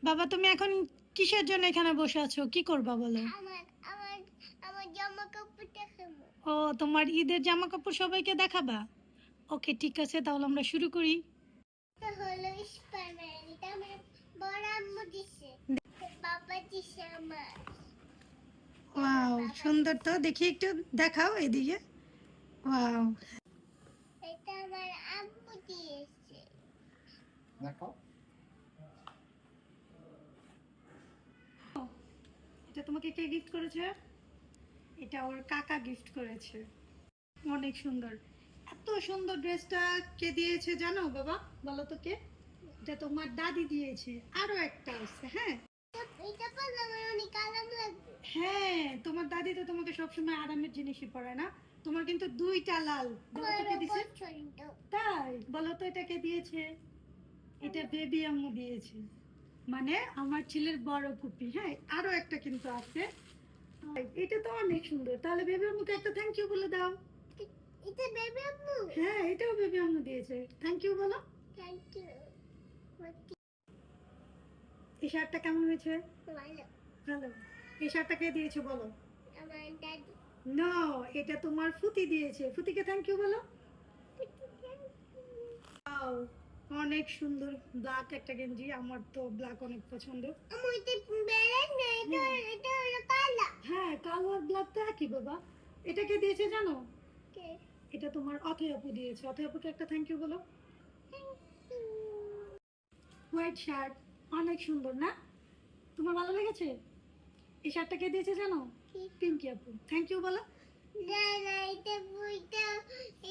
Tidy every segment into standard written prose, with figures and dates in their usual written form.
বাবা তুমি এখন কিসের জন্য এখানে বসে আছো? কি করবা বলো? আমার আমার আমার জামা কাপড় দেখাবো। ও তোমার ঈদের জামা কাপড় সবাইকে দেখাবা? ওকে ঠিক আছে, তাহলে আমরা শুরু করি। এটা হলো স্পাইডারম্যান, এটা আমার বড় আম্মু দিছে, বাবা দিছে আমার। ওয়াও সুন্দর তো, দেখি একটু দেখাও এদিকে। ওয়াও এটা আমার আম্মু দিয়েছে। দেখো এটা তোমাকে কে গিফট করেছে? এটা ওর কাকা গিফট করেছে। অনেক সুন্দর। এত সুন্দর ড্রেসটা কে দিয়েছে জানো বাবা? বলো তো কে? এটা তোমার দাদি দিয়েছে। আরো একটা আছে। হ্যাঁ এটা পরলে আমার অনেক আরাম লাগবে। হ্যাঁ, তোমার দাদি তো তোমাকে সবসময় আরামের জিনিসই পরায় না? তোমার কিন্তু দুইটা লাল। বলো তো কে দিয়েছে? তাই বলো তো এটা কে দিয়েছে? এটা বেবি আম্মু দিয়েছে, মানে আমার ছেলের বড় ফুপি। হ্যাঁ আরো একটা কিন্তু আছে। এটা তো অনেক সুন্দর। তাহলে বেবি আম্মুকে একটা থ্যাংক ইউ বলে দাও। এটা বেবি আম্মু। হ্যাঁ এটাও বেবি আম্মু দিয়েছে। থ্যাংক ইউ বলো। Thank you. এই শার্টটা কেমন হয়েছে? ভালো। ভালো। এই শার্টটা কে দিয়েছে বলো? আমার দাদি। নো, এটা তোমার ফুতি দিয়েছে। ফুতিকে থ্যাংক ইউ বলো। Wow, অনেক সুন্দর ব্ল্যাক একটা গেঞ্জি। আমার তো ব্ল্যাক অনেক পছন্দ। আম্মু এটা ব্ল্যাক না, এটা হলো কালো। হ্যাঁ কালো আর ব্ল্যাক তো একই বাবা। এটা কে দিয়েছে জানো? কে? এটা তোমার অথয় আপু দিয়েছে। অথয় আপুকে একটা থ্যাংক ইউ বলো। হোয়াইট শার্ট, অনেক সুন্দর না? তোমার ভালো লেগেছে? এই শার্টটা কে দিয়েছে জানো? পিঙ্কি আপু। থ্যাংক ইউ বলো। না না, এটা বইটা,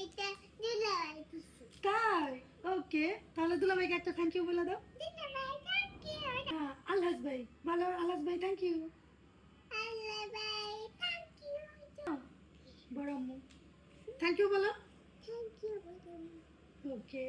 এটা দিলাই দিছে। তাই ওকে, তাহলে দুলাভাইকে একটা থ্যাংক ইউ বলে দাও। দিলাই থ্যাংক ইউ। হ্যাঁ আলহাজ ভাই ভালো। আলহাজ ভাই থ্যাংক ইউ। আল্লাহ বাই থ্যাংক ইউ। বড় আম্মু থ্যাংক ইউ বলো। Thank you. ওকে